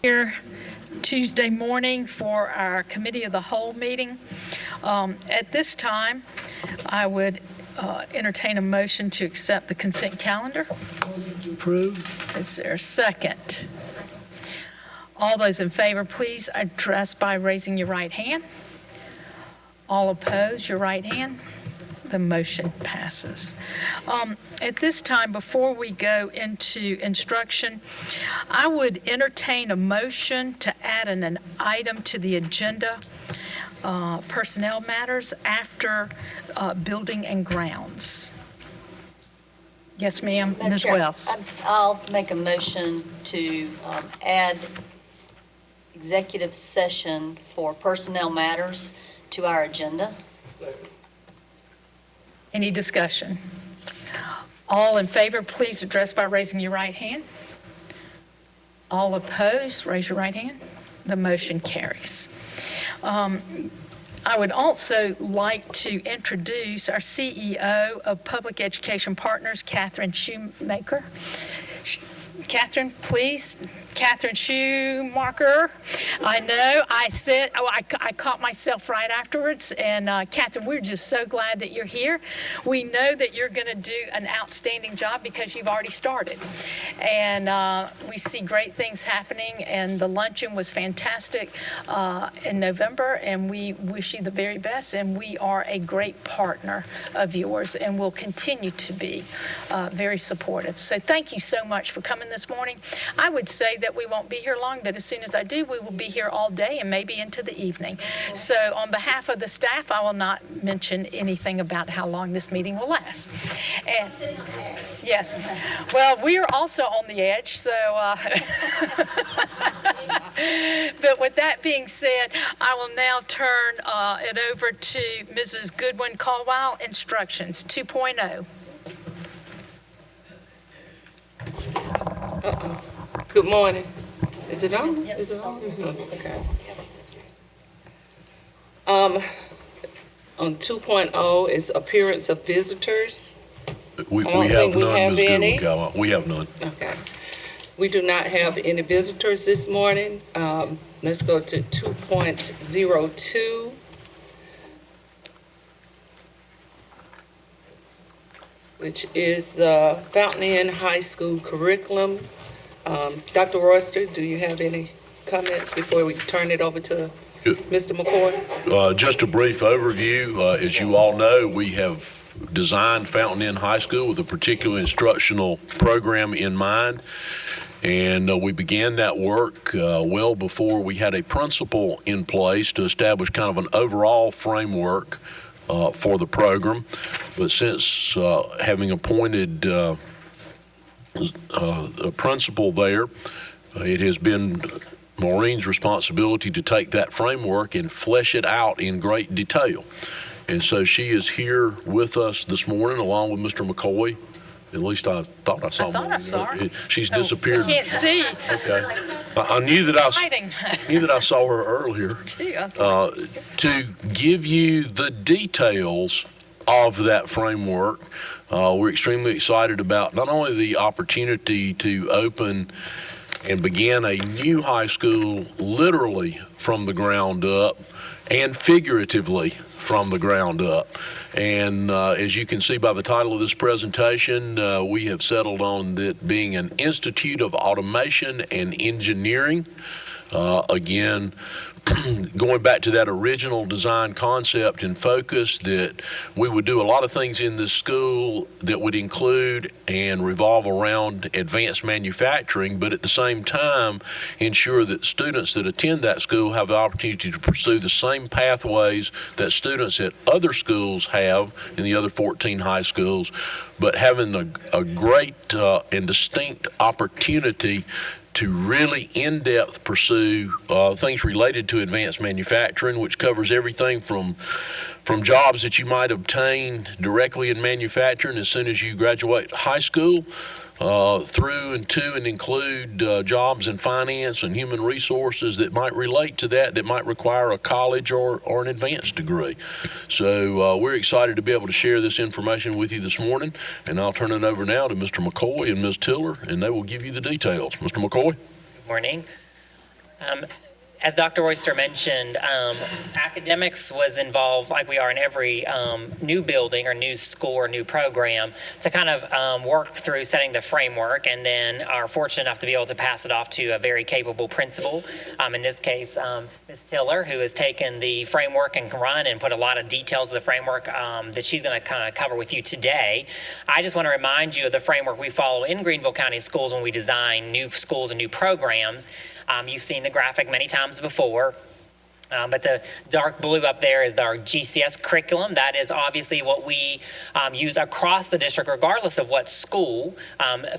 Here Tuesday morning for our Committee of the Whole meeting. At this time, I would entertain a motion to accept the consent calendar. Approved. Is there a second? All those in favor, please address by raising your right hand. All opposed, your right hand. The motion passes. At this time, before we go into instruction, I would entertain a motion to add an item to the agenda, personnel matters, after building and grounds. Yes, ma'am. Ms. Wells. I'll make a motion to add executive session for personnel matters to our agenda. Any discussion? All in favor, please address by raising your right hand. All opposed, raise your right hand. The motion carries. I would also like to introduce our CEO of Public Education Partners, Catherine Shoemaker. Catherine, please. Catherine Schumacher. I know I said, I caught myself right afterwards. And Catherine, we're just so glad that you're here. We know that you're going to do an outstanding job because you've already started. And we see great things happening. And the luncheon was fantastic in November. And we wish you the very best. And we are a great partner of yours and will continue to be very supportive. So thank you so much for coming this morning. I would say that we won't be here long, but as soon as I do, we will be here all day and maybe into the evening. So on behalf of the staff, I will not mention anything about how long this meeting will last. And yes, well, we are also on the edge, so but with that being said, I will now turn it over to Mrs. Goodwin Caldwell, Instructions 2.0. Good morning. Is it on? Yep. Is it on? Okay. On 2.0 is appearance of visitors. We have none, Ms. Goodwin. We have none. Okay. We do not have any visitors this morning. Let's go to 2.02. Which is Fountain Inn High School curriculum. Dr. Royster, do you have any comments before we turn it over to Mr. McCoy? Just a brief overview. As you all know, we have designed Fountain Inn High School with a particular instructional program in mind. And we began that work well before we had a principal in place to establish kind of an overall framework for the program. But since having appointed a principal there, it has been Maureen's responsibility to take that framework and flesh it out in great detail. And so she is here with us this morning along with Mr. McCoy. At least I thought I saw her. She's disappeared. I can't see. Okay. I knew that I saw her earlier. To give you the details of that framework, we're extremely excited about not only the opportunity to open and begin a new high school literally from the ground up and figuratively from the ground up. And as you can see by the title of this presentation, we have settled on it being an Institute of Automation and Engineering. Again, going back to that original design concept and focus that we would do a lot of things in this school that would include and revolve around advanced manufacturing, but at the same time ensure that students that attend that school have the opportunity to pursue the same pathways that students at other schools have in the other 14 high schools, but having a great and distinct opportunity to really in-depth pursue things related to advanced manufacturing, which covers everything from jobs that you might obtain directly in manufacturing as soon as you graduate high school, through and to and include jobs in finance and human resources that might relate to that might require a college or an advanced degree. So we're excited to be able to share this information with you this morning, and I'll turn it over now to Mr. McCoy and Ms. Tiller, and they will give you the details. Mr. McCoy. Good morning. As Dr. Royster mentioned, academics was involved, like we are in every new building or new school or new program, to kind of work through setting the framework, and then are fortunate enough to be able to pass it off to a very capable principal. In this case, Ms. Tiller, who has taken the framework and run and put a lot of details of the framework that she's going to kind of cover with you today. I just want to remind you of the framework we follow in Greenville County Schools when we design new schools and new programs. You've seen the graphic many times before. But the dark blue up there is our GCS curriculum. That is obviously what we use across the district, regardless of what school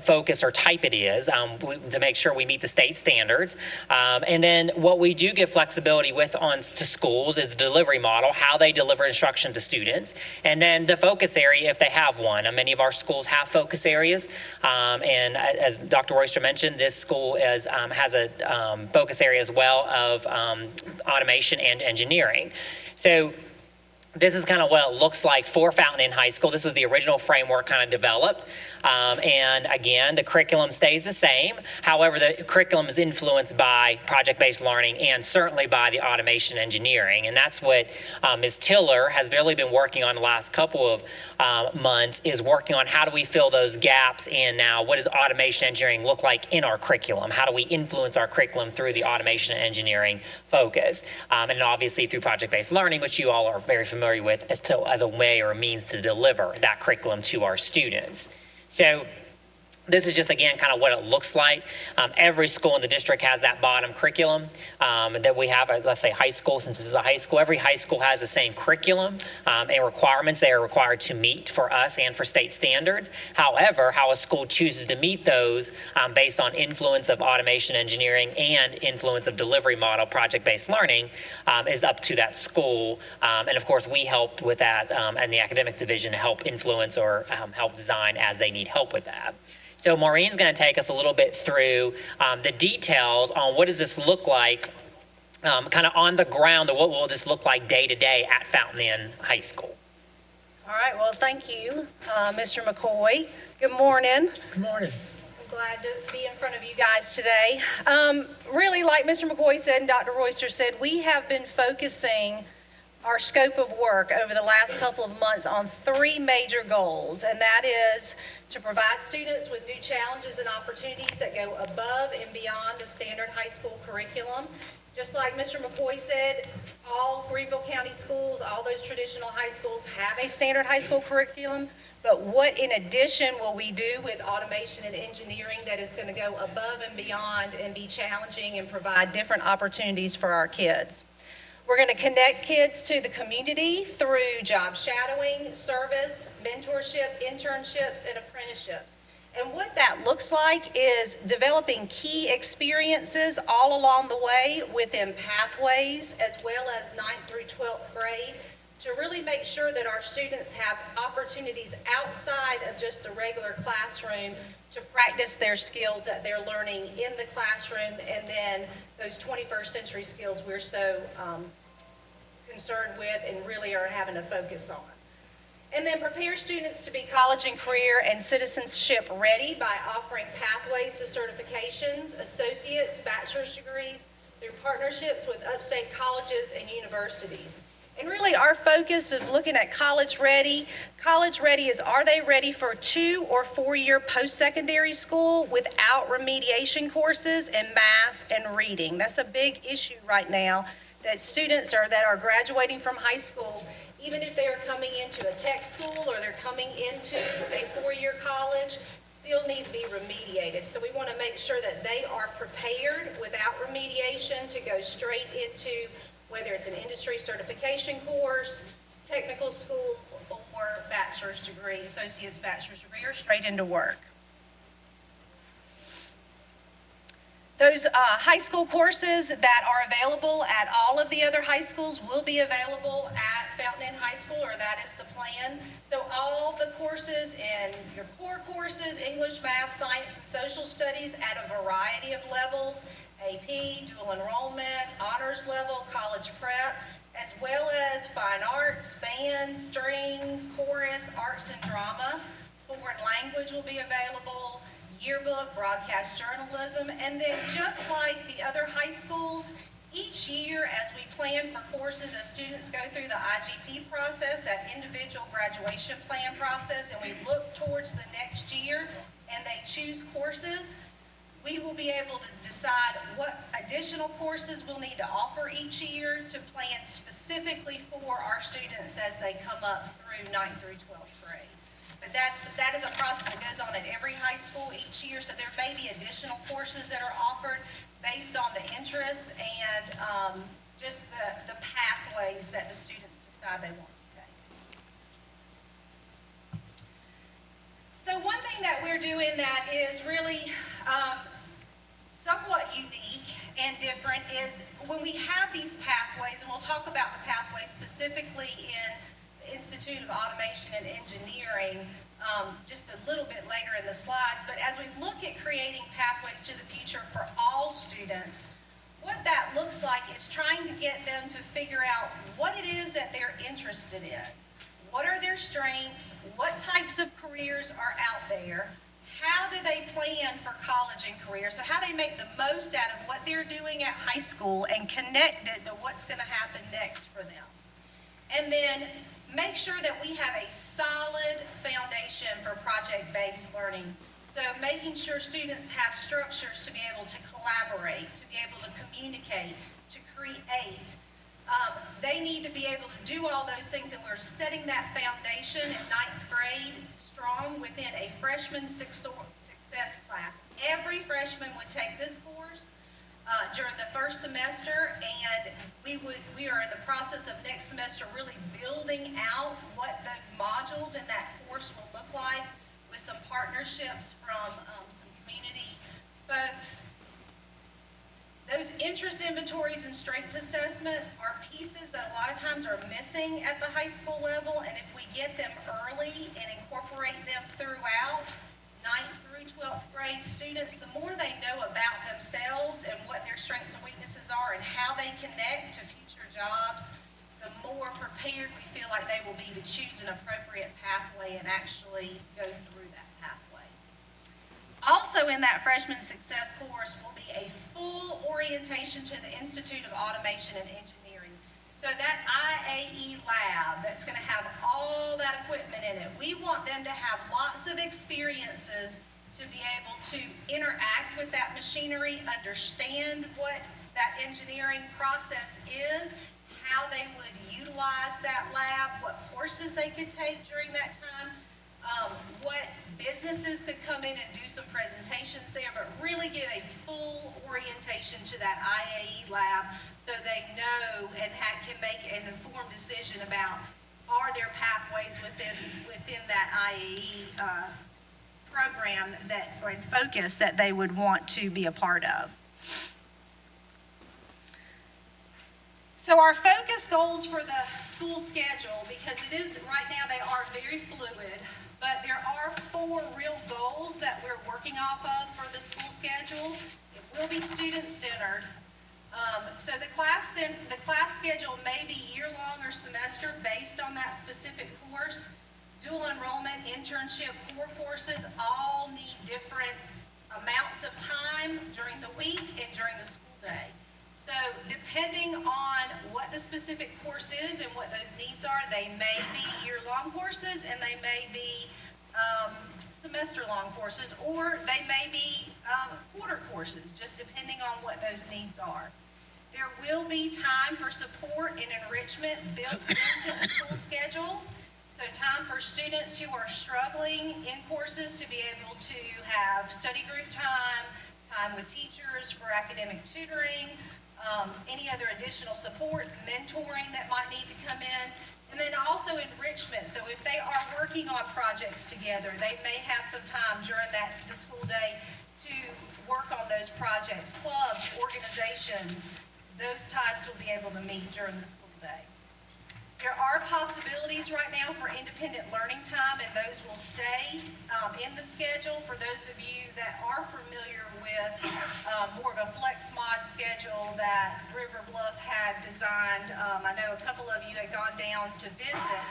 focus or type it is, to make sure we meet the state standards. And then what we do give flexibility with on to schools is the delivery model, how they deliver instruction to students, and then the focus area if they have one. Many of our schools have focus areas, and as Dr. Royster mentioned, this school has a focus area as well of automation and engineering. So this is kind of what it looks like for Fountain Inn High School. This was the original framework kind of developed. And again, the curriculum stays the same. However, the curriculum is influenced by project-based learning and certainly by the automation engineering. And that's what Ms. Tiller has really been working on the last couple of months, is working on how do we fill those gaps in now. What does automation engineering look like in our curriculum? How do we influence our curriculum through the automation engineering focus? And obviously through project-based learning, which you all are very familiar with as a way or a means to deliver that curriculum to our students. So this is just, again, kind of what it looks like. Every school in the district has that bottom curriculum that we have, let's say high school, since this is a high school. Every high school has the same curriculum and requirements they are required to meet for us and for state standards. However, how a school chooses to meet those based on influence of automation engineering and influence of delivery model project-based learning is up to that school. And of course, we help with that and the academic division to help influence or help design as they need help with that. So Maureen's going to take us a little bit through the details on what does this look like kind of on the ground, or what will this look like day to day at Fountain Inn High School. All right, well, thank you, Mr. McCoy. Good morning. Good morning. I'm glad to be in front of you guys today. Really, like Mr. McCoy said and Dr. Royster said, we have been focusing our scope of work over the last couple of months on three major goals, and that is to provide students with new challenges and opportunities that go above and beyond the standard high school curriculum. Just like Mr. McCoy said, all Greenville County schools, all those traditional high schools have a standard high school curriculum, but what in addition will we do with automation and engineering that is going to go above and beyond and be challenging and provide different opportunities for our kids? We're going to connect kids to the community through job shadowing, service, mentorship, internships, and apprenticeships. And what that looks like is developing key experiences all along the way within pathways, as well as 9th through 12th grade, to really make sure that our students have opportunities outside of just the regular classroom to practice their skills that they're learning in the classroom, and then those 21st century skills we're so concerned with and really are having a focus on. And then prepare students to be college and career and citizenship ready by offering pathways to certifications, associates, bachelor's degrees through partnerships with upstate colleges and universities. And really our focus of looking at college ready is, are they ready for 2 or 4 year post-secondary school without remediation courses in math and reading? That's a big issue right now, that students that are graduating from high school, even if they are coming into a tech school or they're coming into a 4-year college, still need to be remediated. So we want to make sure that they are prepared without remediation to go straight into whether it's an industry certification course, technical school, or bachelor's degree, associate's bachelor's degree, or straight into work. Those high school courses that are available at all of the other high schools will be available at Fountain Inn High School, or that is the plan. So all the courses in your core courses, English, math, science, and social studies at a variety of levels, AP, dual enrollment, honors level, college prep, as well as fine arts, band, strings, chorus, arts and drama. Foreign language will be available. yearbook, broadcast journalism, and then just like the other high schools, each year as we plan for courses, as students go through the IGP process, that individual graduation plan process, and we look towards the next year and they choose courses, we will be able to decide what additional courses we'll need to offer each year to plan specifically for our students as they come up through 9th through 12th grade. But that is a process that goes on at every high school each year, so there may be additional courses that are offered based on the interests and just the pathways that the students decide they want to take. So one thing that we're doing that is really somewhat unique and different is when we have these pathways, and we'll talk about the pathways specifically in the Institute of Automation and Engineering just a little bit later in the slides, but as we look at creating pathways to the future for all students, what that looks like is trying to get them to figure out what it is that they're interested in. What are their strengths? What types of careers are out there? How do they plan for college and career? So how they make the most out of what they're doing at high school and connect it to what's going to happen next for them. And then make sure that we have a solid foundation for project-based learning. So making sure students have structures to be able to collaborate, to be able to communicate, to create. They need to be able to do all those things, and we're setting that foundation in 9th grade strong within a freshman success class. Every freshman would take this course during the first semester, and we are in the process of next semester really building out what those modules in that course will look like with some partnerships from some community folks. Those interest inventories and strengths assessment are pieces that a lot of times are missing at the high school level, and if we get them early and incorporate them throughout 9th through 12th grade students, the more they know about themselves and what their strengths and weaknesses are and how they connect to future jobs, the more prepared we feel like they will be to choose an appropriate pathway and actually go through that pathway. Also in that freshman success course will be a full orientation to the Institute of Automation and Engineering. So that IAE lab that's going to have all that equipment in it, we want them to have lots of experiences to be able to interact with that machinery, understand what that engineering process is, how they would utilize that lab, what courses they could take during that time, what businesses could come in and do some presentations there, but really get a full orientation to that IAE lab so they know and can make an informed decision about are there pathways within that IAE program or focus that they would want to be a part of. So our focus goals for the school schedule, because it is, right now they are very fluid, but there are 4 real goals that we're working off of for the school schedule. It will be student-centered. So the class schedule may be year-long or semester based on that specific course. Dual enrollment, internship, core courses all need different amounts of time during the week and during the school day. So depending on what the specific course is and what those needs are, they may be year-long courses and they may be semester-long courses, or they may be quarter courses, just depending on what those needs are. There will be time for support and enrichment built into the school schedule. So time for students who are struggling in courses to be able to have study group time, time with teachers for academic tutoring, any other additional supports, mentoring that might need to come in, and then also enrichment. So if they are working on projects together, they may have some time during the school day to work on those projects. Clubs, organizations, those times will be able to meet during the school day. There are possibilities right now for independent learning time, and those will stay in the schedule. For those of you that are familiar with more of a flex mod schedule that River Bluff had designed, I know a couple of you had gone down to visit.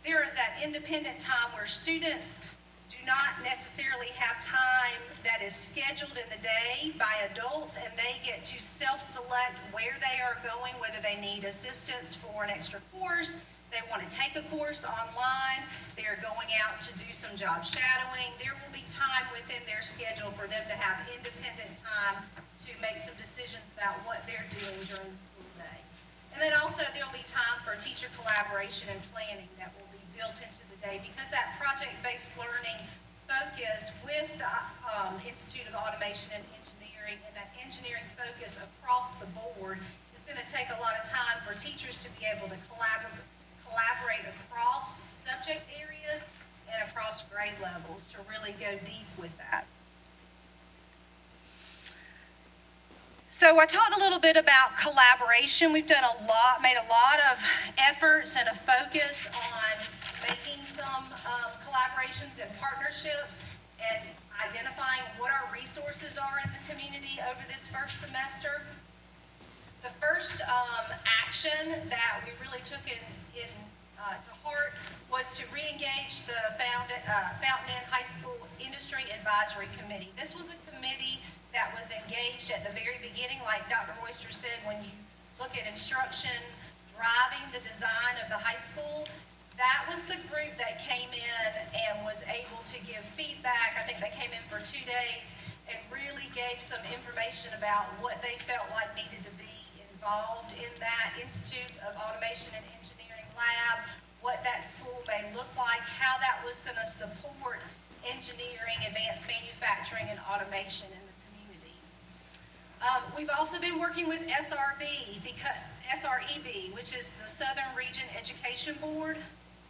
There is that independent time where students do not necessarily have time that is scheduled in the day by adults, and they get to self-select where they are going, whether they need assistance for an extra course, they want to take a course online, they are going out to do some job shadowing. There will be time within their schedule for them to have independent time to make some decisions about what they're doing during the school day. And then also there'll be time for teacher collaboration and planning that will be built into the day, because that project-based learning focus with the Institute of Automation and Engineering, and that engineering focus across the board is going to take a lot of time for teachers to be able to collaborate across subject areas and across grade levels to really go deep with that. So I talked a little bit about collaboration. We've done made a lot of efforts and a focus on making some collaborations and partnerships and identifying what our resources are in the community over this first semester. The first action that we really took to heart was to re-engage the Fountain Inn High School Industry Advisory Committee. This was a committee that was engaged at the very beginning, like Dr. Royster said, when you look at instruction, driving the design of the high school. That was the group that came in and was able to give feedback. I think they came in for 2 days and really gave some information about what they felt like needed to be involved in that Institute of Automation and Engineering lab, what that school may look like, how that was going to support engineering, advanced manufacturing, and automation in the community. We've also been working with SREB, which is the Southern Region Education Board,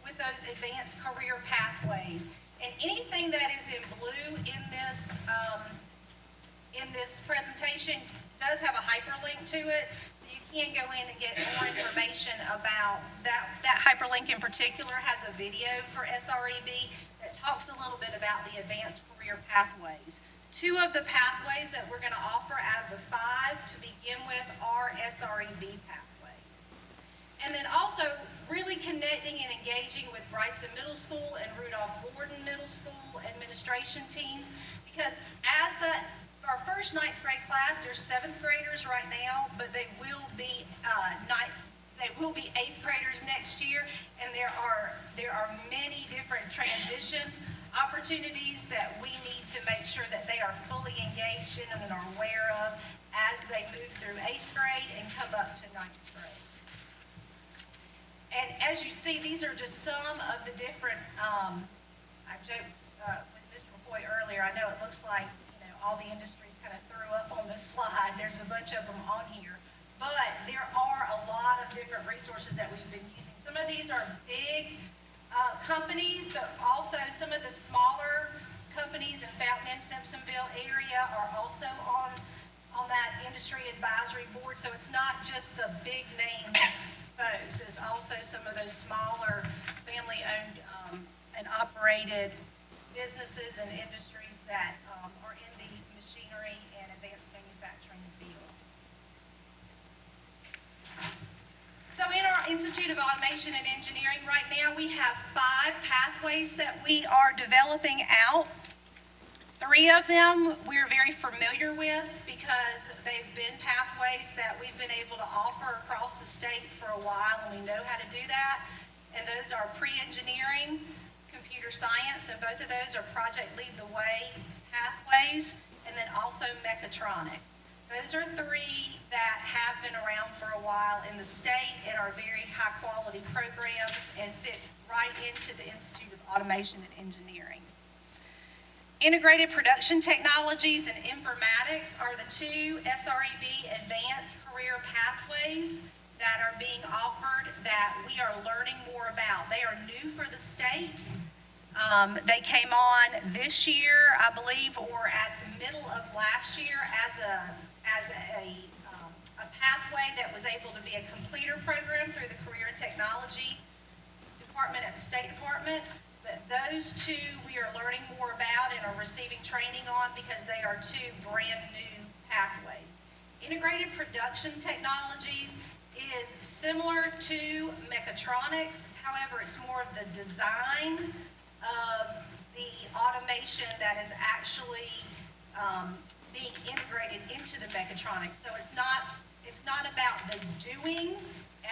with those advanced career pathways. And anything that is in blue in this presentation does have a hyperlink to it, so you can go in and get more information about that. That hyperlink in particular has a video for SREB that talks a little bit about the advanced career pathways. 2 of the pathways that we're going to offer out of the 5 to begin with are SREB pathways. And then also really connecting and engaging with Bryson Middle School and Rudolph Gordon Middle School administration teams, because as our first 9th grade class, there's 7th graders right now, but they will be 8th graders next year, and there are many different transition opportunities that we need to make sure that they are fully engaged in and are aware of as they move through 8th grade and come up to 9th grade. And as you see, these are just some of the different, I joked with Mr. McCoy earlier, I know it looks like, all the industries kind of threw up on this slide. There's a bunch of them on here. But there are a lot of different resources that we've been using. Some of these are big companies, but also some of the smaller companies in Fountain Inn, Simpsonville area are also on that industry advisory board. So it's not just the big name folks, it's also some of those smaller family-owned and operated businesses and industries that are in the machinery and advanced manufacturing field. So in our Institute of Automation and Engineering right now, we have 5 pathways that we are developing out. 3 of them we're very familiar with because they've been pathways that we've been able to offer across the state for a while, and we know how to do that. And those are pre-engineering, computer science, and both of those are Project Lead the Way pathways, and then also mechatronics. Those are 3 that have been around for a while in the state and are very high-quality programs and fit right into the Institute of Automation and Engineering. Integrated Production Technologies and Informatics are the 2 SREB advanced career pathways that are being offered that we are learning more about. They are new for the state. They came on this year, I believe, or at the middle of last year as a pathway that was able to be a completer program through the Career and Technology Department at the State Department. But those 2 we are learning more about and are receiving training on because they are 2 brand new pathways. Integrated Production Technologies is similar to mechatronics. However, it's more of the design of the automation that is actually being integrated into the mechatronics. So it's not about the doing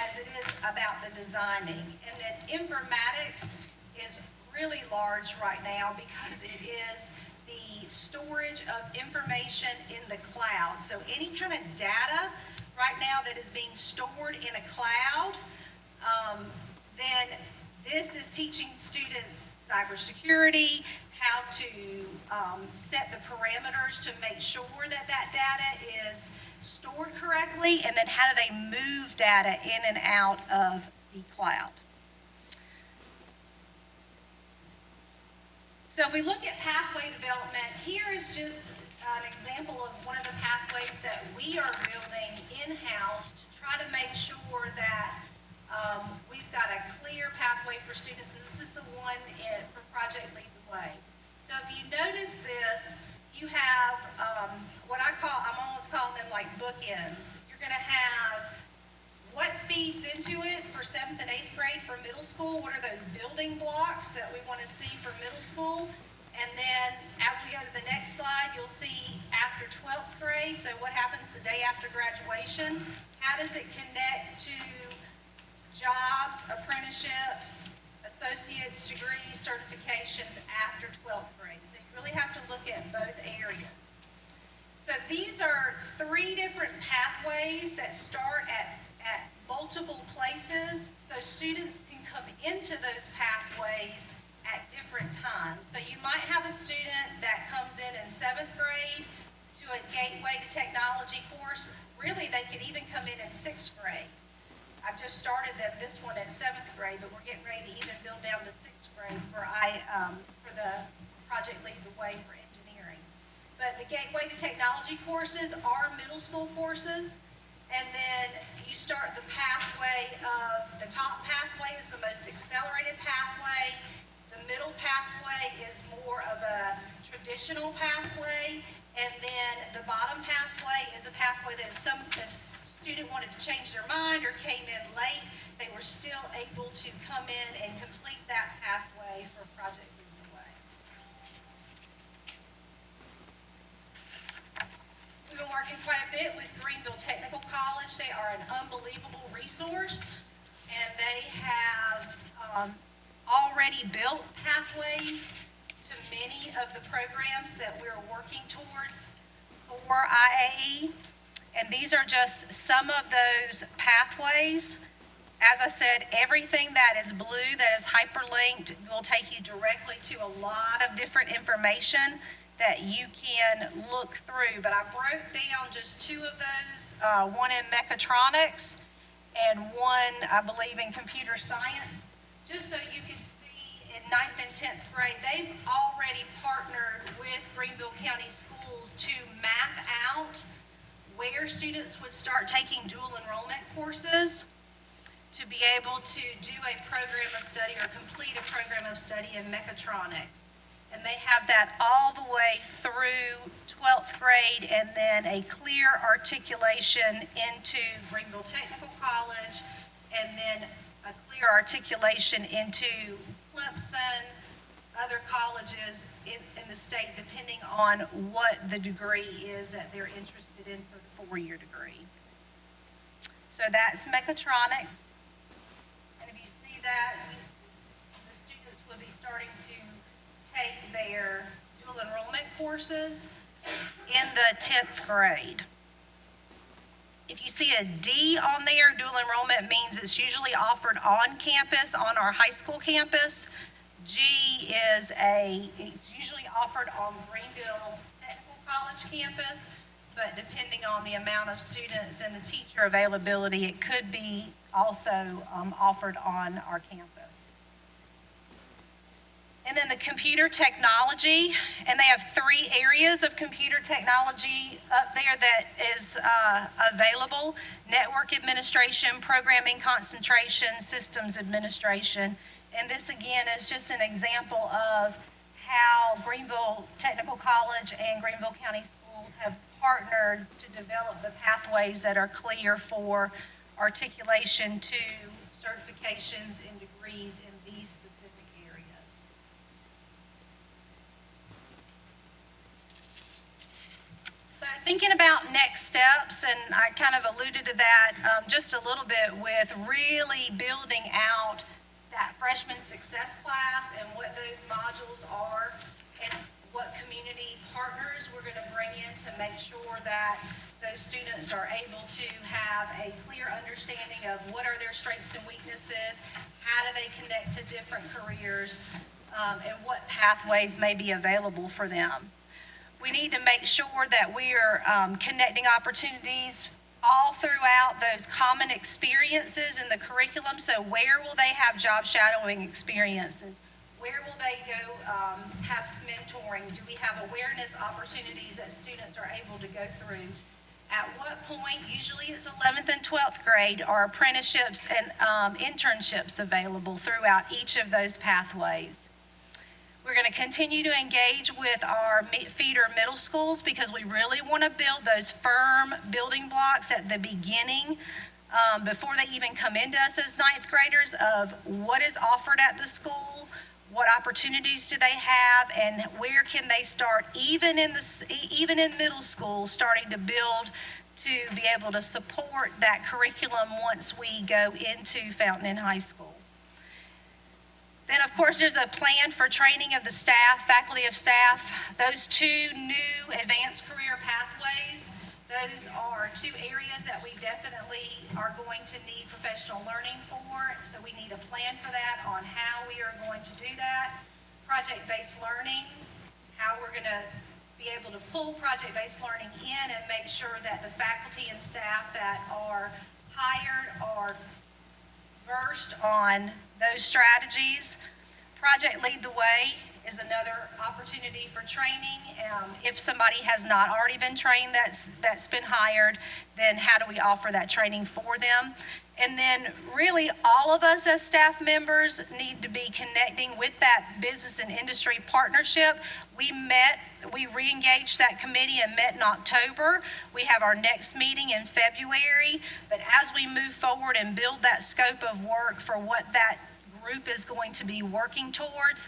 as it is about the designing. And then informatics is really large right now because it is the storage of information in the cloud. So any kind of data right now that is being stored in a cloud, then this is teaching students cybersecurity, how to set the parameters to make sure that that data is stored correctly, and then how do they move data in and out of the cloud. So if we look at pathway development, here is just an example of one of the pathways that we are building in-house to try to make sure that we've got a clear pathway for students, and this is the one for Project Lead the Way. So if you notice this, you have I'm almost calling them like bookends. You're going to have what feeds into it for 7th and 8th grade for middle school. What are those building blocks that we want to see for middle school? And then as we go to the next slide, you'll see after 12th grade, so what happens the day after graduation? How does it connect to jobs, apprenticeships, associate's degrees, certifications after 12th grade? So you really have to look at both areas. So these are 3 different pathways that start at multiple places, so students can come into those pathways at different times. So you might have a student that comes in 7th grade to a Gateway to Technology course. Really, they could even come in 6th grade. I've just started this one at 7th grade, but we're getting ready to even build down to 6th grade for the Project Lead the Way for engineering. But the Gateway to Technology courses are middle school courses. And then you start the pathway of, the top pathway is the most accelerated pathway. The middle pathway is more of a traditional pathway. And then the bottom pathway is a pathway that if a student wanted to change their mind or came in late, they were still able to come in and complete that pathway for Project Lead the Way. We've been working quite a bit with Greenville Technical College. They are an unbelievable resource, and they have already built pathways to many of the programs that we're working towards for IAE. And these are just some of those pathways. As I said, everything that is blue, that is hyperlinked, will take you directly to a lot of different information that you can look through. But I broke down just 2 of those, one in mechatronics and one, I believe, in computer science, just so you can see in 9th and 10th grade, they've already partnered with Greenville County Schools to map out where students would start taking dual enrollment courses to be able to do a program of study or complete a program of study in mechatronics. And they have that all the way through 12th grade, and then a clear articulation into Greenville Technical College, and then a clear articulation into Clemson, other colleges in the state, depending on what the degree is that they're interested in for the 4-year degree. So that's mechatronics. And if you see that, the students will be starting to take their dual enrollment courses in the 10th grade. If you see a D on there, dual enrollment means it's usually offered on campus, on our high school campus. G is it's usually offered on Greenville Technical College campus, but depending on the amount of students and the teacher availability, it could be also offered on our campus. And then the computer technology, and they have 3 areas of computer technology up there that is available: network administration, programming concentration, systems administration. And this again is just an example of how Greenville Technical College and Greenville County Schools have partnered to develop the pathways that are clear for articulation to certifications and degrees in these specific areas. thinking about next steps, and I kind of alluded to that just a little bit with really building out that freshman success class and what those modules are and what community partners we're going to bring in to make sure that those students are able to have a clear understanding of what are their strengths and weaknesses, how do they connect to different careers, and what pathways may be available for them. We need to make sure that we are connecting opportunities all throughout those common experiences in the curriculum. So where will they have job shadowing experiences? Where will they go have mentoring? Do we have awareness opportunities that students are able to go through? At what point, usually it's 11th and 12th grade, are apprenticeships and internships available throughout each of those pathways? We're going to continue to engage with our feeder middle schools because we really want to build those firm building blocks at the beginning before they even come into us as ninth graders of what is offered at the school, what opportunities do they have, and where can they start even in middle school, starting to build to be able to support that curriculum once we go into Fountain Inn High School. Then, of course, there's a plan for training of the staff, faculty of staff. Those two new advanced career pathways, those are two areas that we definitely are going to need professional learning for. So we need a plan for that on how we are going to do that. Project-based learning, how we're going to be able to pull project-based learning in and make sure that the faculty and staff that are hired are versed on those strategies. Project Lead the Way is another opportunity for training. If somebody has not already been trained that's been hired, then how do we offer that training for them? And then really all of us as staff members need to be connecting with that business and industry partnership. We re-engaged that committee and met in October. We have our next meeting in February. But as we move forward and build that scope of work for what that group is going to be working towards,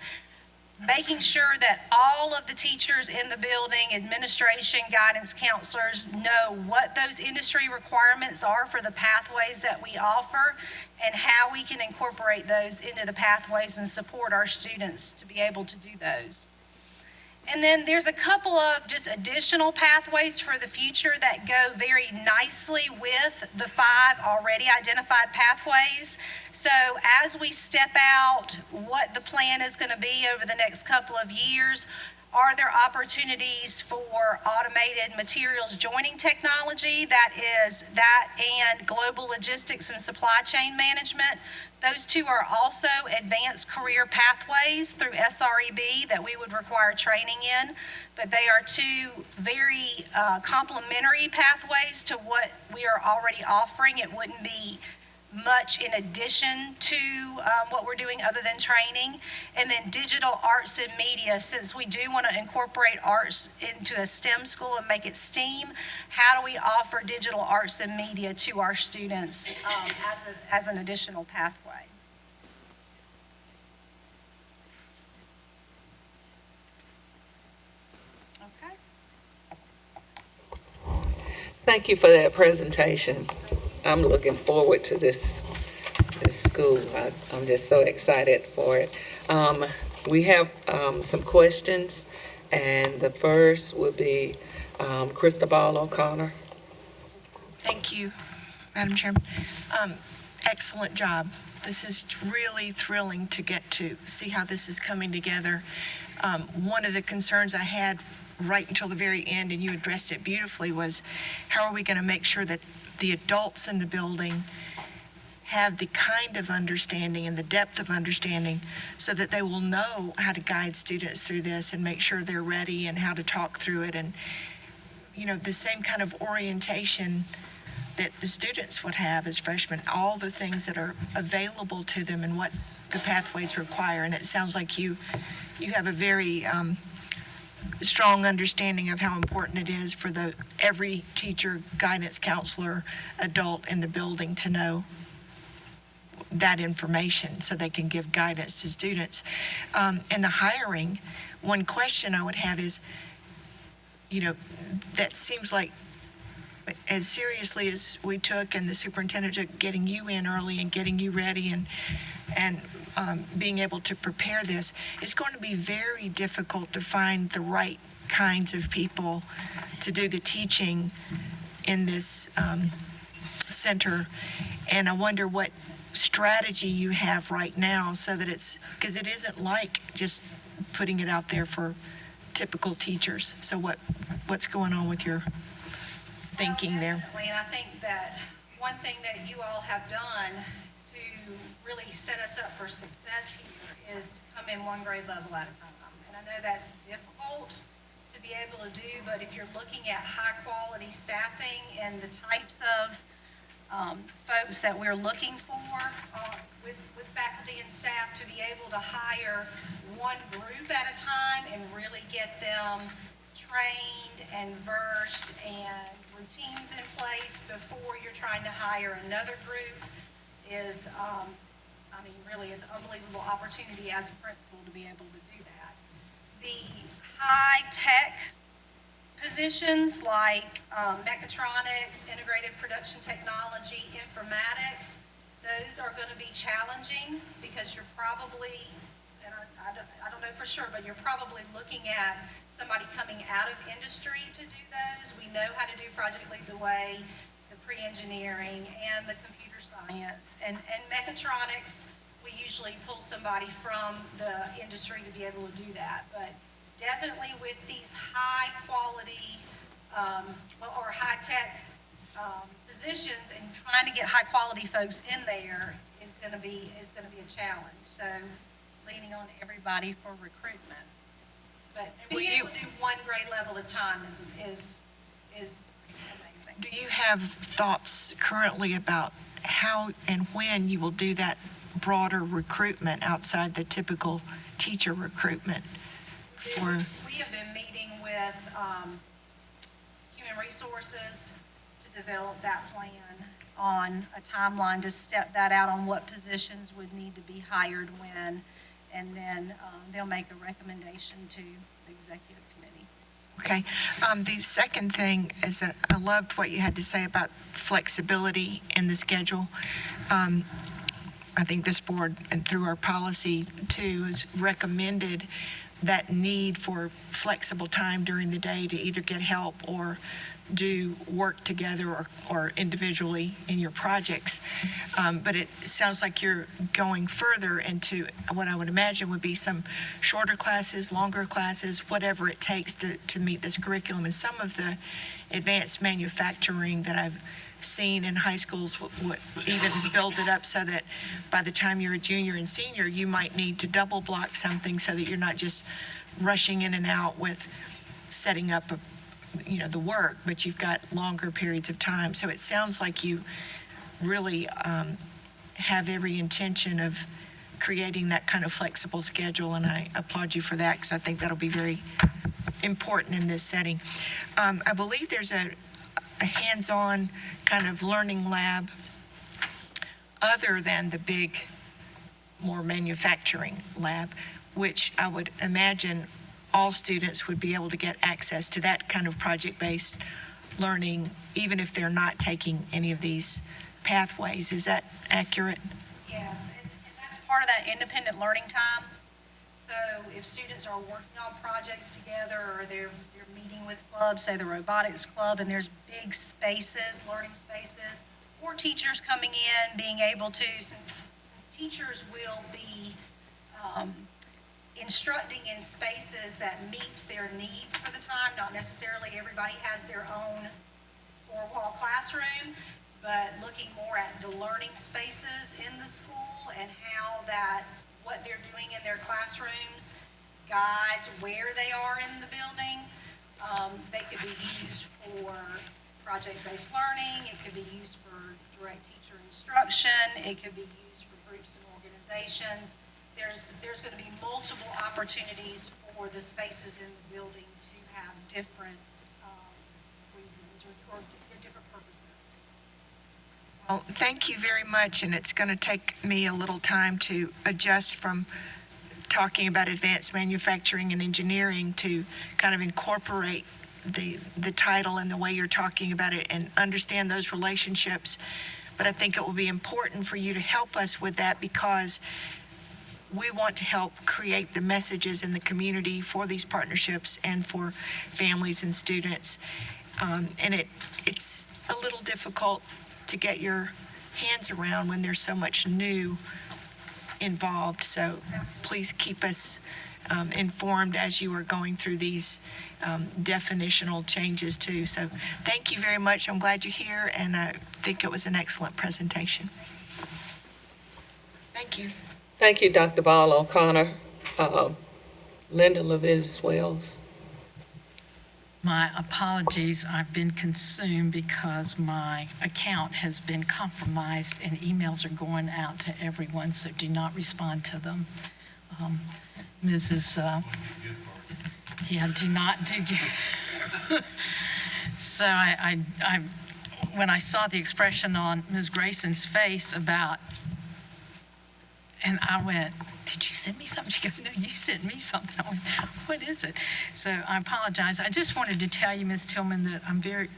making sure that all of the teachers in the building, administration, guidance counselors know what those industry requirements are for the pathways that we offer and how we can incorporate those into the pathways and support our students to be able to do those. And then there's a couple of just additional pathways for the future that go very nicely with the 5 already identified pathways. So as we step out what the plan is going to be over the next couple of years, are there opportunities for automated materials joining technology? That and global logistics and supply chain management. Those two are also advanced career pathways through SREB that we would require training in, but they are two very complementary pathways to what we are already offering. It wouldn't be much in addition to what we're doing other than training. And then digital arts and media, since we do want to incorporate arts into a STEM school and make it STEAM, how do we offer digital arts and media to our students as an additional pathway? Okay. Thank you for that presentation. I'm looking forward to this school. I'm just so excited for it. We have some questions, and the first will be Christabel O'Connor. Thank you, Madam Chairman. Excellent job. This is really thrilling to get to see how this is coming together. One of the concerns I had right until the very end, and you addressed it beautifully, was how are we going to make sure that the adults in the building have the kind of understanding and the depth of understanding so that they will know how to guide students through this and make sure they're ready and how to talk through it. And, you know, the same kind of orientation that the students would have as freshmen, all the things that are available to them and what the pathways require. And it sounds like you have a very strong understanding of how important it is for every teacher, guidance counselor, adult in the building to know that information so they can give guidance to students. And the hiring, one question I would have is, that seems like as seriously as we took and the superintendent took getting you in early and getting you ready and being able to prepare this, it's going to be very difficult to find the right kinds of people to do the teaching in this center. And I wonder what strategy you have right now so that because it isn't like just putting it out there for typical teachers. So what's going on with your thinking there? Definitely, and I think that one thing that you all have done to really set us up for success here is to come in one grade level at a time. And I know that's difficult to be able to do, but if you're looking at high-quality staffing and the types of folks that we're looking for with faculty and staff, to be able to hire one group at a time and really get them trained and versed and routines in place before you're trying to hire another group is, really is an unbelievable opportunity as a principal to be able to do that. The high-tech positions like mechatronics, integrated production technology, informatics, those are going to be challenging because you're probably, and I don't know for sure, but you're probably looking at somebody coming out of industry to do those. We know how to do Project Lead the Way, the pre-engineering, and the computer science. And mechatronics, we usually pull somebody from the industry to be able to do that. But definitely with these high-quality or high-tech positions and trying to get high-quality folks in there is going to be a challenge. So leaning on everybody for recruitment. But being able to do one grade level at a time is amazing. Do you have thoughts currently about how and when you will do that broader recruitment outside the typical teacher recruitment? We have been meeting with Human Resources to develop that plan on a timeline to step that out on what positions would need to be hired when, and then they'll make a recommendation to the executive committee. Okay. The second thing is that I loved what you had to say about flexibility in the schedule. I think this board, and through our policy too, has recommended that need for flexible time during the day to either get help or do work together or individually in your projects. But it sounds like you're going further into what I would imagine would be some shorter classes, longer classes, whatever it takes to meet this curriculum. And some of the advanced manufacturing that I've seen in high schools would even build it up so that by the time you're a junior and senior, you might need to double block something so that you're not just rushing in and out with setting up the work, but you've got longer periods of time. So it sounds like you really have every intention of creating that kind of flexible schedule, and I applaud you for that because I think that'll be very important in this setting. I believe there's a hands-on kind of learning lab other than the big, more manufacturing lab, which I would imagine all students would be able to get access to that kind of project-based learning, even if they're not taking any of these pathways. Is that accurate? Yes, and that's part of that independent learning time. So if students are working on projects together or they're meeting with clubs, say the robotics club, and there's big spaces, learning spaces, or teachers coming in being able to, since teachers will be instructing in spaces that meets their needs for the time. Not necessarily everybody has their own four-wall classroom, but looking more at the learning spaces in the school and how what they're doing in their classrooms guides where they are in the building. They could be used for project-based learning. It could be used for direct teacher instruction. It could be used for groups and organizations. There's going to be multiple opportunities for the spaces in the building to have different reasons or different purposes. Well, thank you very much, and it's going to take me a little time to adjust from talking about advanced manufacturing and engineering to kind of incorporate the title and the way you're talking about it and understand those relationships. But I think it will be important for you to help us with that because we want to help create the messages in the community for these partnerships and for families and students. And it's a little difficult to get your hands around when there's so much new involved. So please keep us informed as you are going through these definitional changes too. So thank you very much. I'm glad you're here, and I think it was an excellent presentation. Thank you. Thank you, Dr. Ball O'Connor. Linda Levitas Wells. My apologies, I've been consumed because my account has been compromised and emails are going out to everyone, so do not respond to them. Do not do good. So when I saw the expression on Ms. Grayson's face about, and I went, did you send me something? She goes, no, you sent me something. I went, what is it? So I apologize. I just wanted to tell you, Ms. Tillman, that I'm very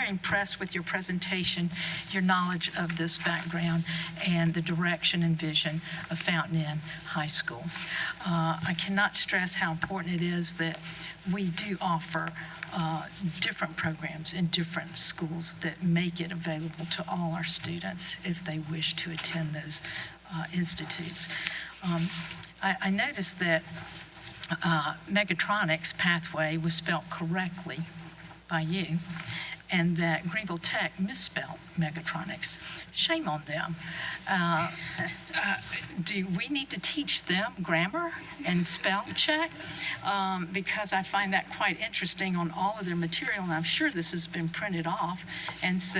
impressed with your presentation, your knowledge of this background, and the direction and vision of Fountain Inn High School. I cannot stress how important it is that we do offer different programs in different schools that make it available to all our students if they wish to attend those institutes. I noticed that Megatronics pathway was spelled correctly by you, and that Greenville Tech misspelled Megatronics. Shame on them. Do we need to teach them grammar and spell check? Because I find that quite interesting on all of their material, and I'm sure this has been printed off. And so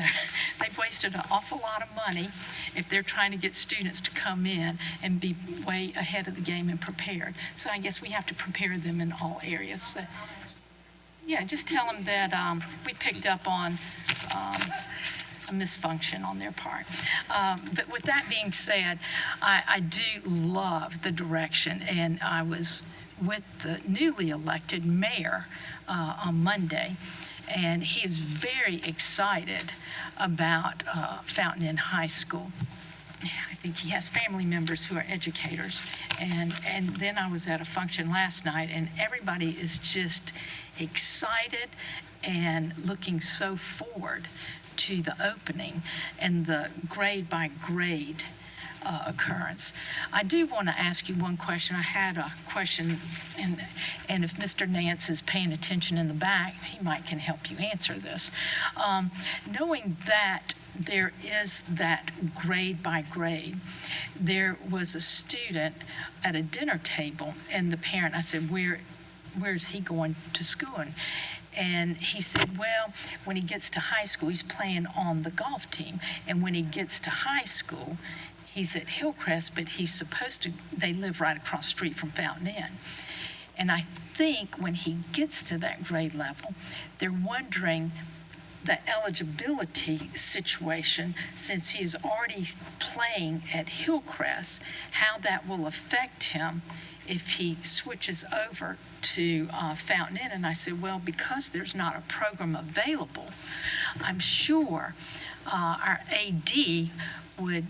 they've wasted an awful lot of money if they're trying to get students to come in and be way ahead of the game and prepared. So I guess we have to prepare them in all areas. So, yeah, just tell them that we picked up on a misfunction on their part. But with that being said, I do love the direction, and I was with the newly elected mayor on Monday, and he is very excited about Fountain Inn High School. I think he has family members who are educators. And then I was at a function last night, and everybody is just excited and looking so forward to the opening and the grade by grade occurrence. I do want to ask you one question. I had a question, and if Mr. Nance is paying attention in the back, he can help you answer this. Knowing that there is that grade by grade, there was a student at a dinner table, and the parent, I said, where's he going to school? And he said, well, when he gets to high school, he's playing on the golf team. And when he gets to high school, he's at Hillcrest, but they live right across the street from Fountain Inn. And I think when he gets to that grade level, they're wondering the eligibility situation, since he is already playing at Hillcrest, how that will affect him if he switches over to Fountain Inn. And I said, well, because there's not a program available, I'm sure our AD would